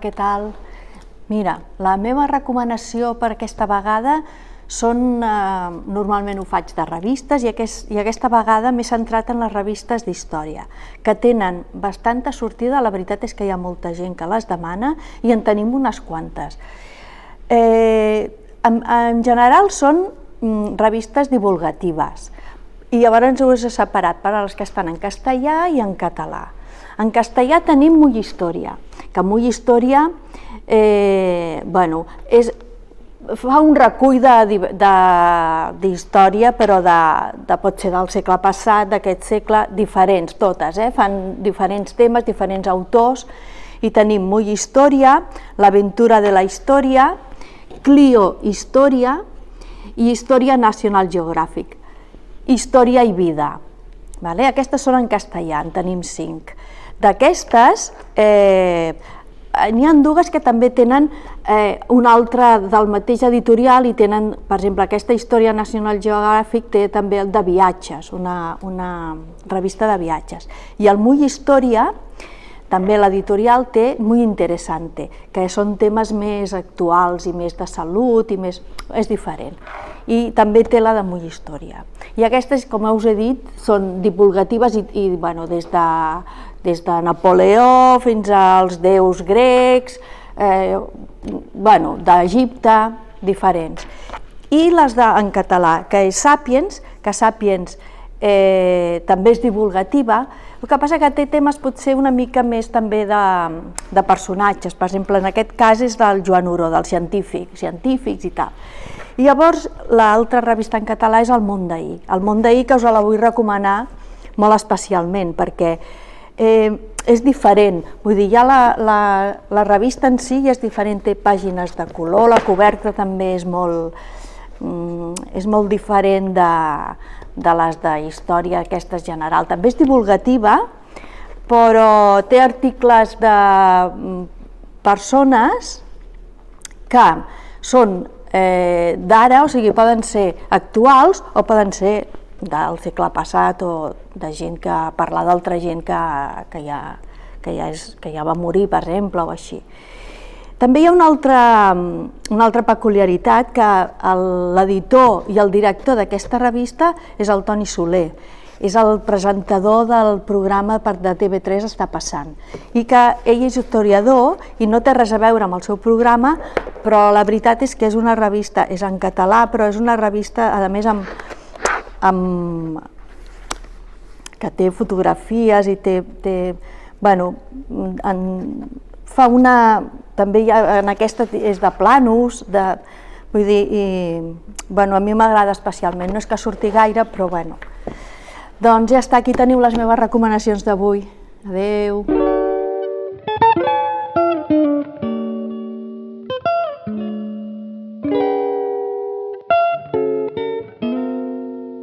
què tal? Mira, la meva recomanació per aquesta vegada són, normalment ho faig de revistes i aquesta vegada m'he centrat en les revistes d'història, que tenen bastanta sortida, la veritat és que hi ha molta gent que les demana i en tenim unes quantes. En general són revistes divulgatives i llavors ho he separat per als que estan en castellà i en català. En castellà tenim Mull Història, que Mull Història fa un recull d'història, però pot ser del segle passat, d'aquest segle, diferents, totes, fan diferents temes, diferents autors, i tenim Mull Història, L'aventura de la història, Clio Història i Història National Geographic, Història i vida. Aquestes són en castellà, en tenim 5. D'aquestes, n'hi ha dues que també tenen una altra del mateix editorial i tenen, per exemple, aquesta Història National Geographic té també el de viatges, una revista de viatges. I el Mull Història, també l'editorial té Muy Interesante, que són temes més actuals i més de salut, és diferent. I també té la de Mull Història. I aquestes, com us he dit, són divulgatives i des de Napoleó fins als déus grecs, d'Egipte, diferents. I les en català, que és Sàpiens, que Sàpiens també és divulgativa, el que passa que té temes potser una mica més també de personatges, per exemple, en aquest cas és del Joan Oró, dels científics i tal. I llavors l'altra revista en català és El Món d'Ahir. El Món d'Ahir que us la vull recomanar molt especialment perquè és diferent, vull dir, ja la revista en si és diferent, té pàgines de color, la coberta també és molt diferent de les de història aquestes general. També és divulgativa, però té articles de persones que són d'ara, o sigui, poden ser actuals o poden ser del segle passat o de gent que parla d'altra gent que ja va morir, per exemple, o així. També hi ha una altra peculiaritat, que l'editor i el director d'aquesta revista és el Toni Soler, és el presentador del programa de TV3 Està passant, i que ell és historiador i no té res a veure amb el seu programa, però la veritat és que és una revista, és en català, però és una revista, a més, que té fotografies i fa una... també en aquesta és de plànols, vull dir, a mi m'agrada especialment, no és que surti gaire, però bueno. Doncs ja està, aquí teniu les meves recomanacions d'avui. Adéu!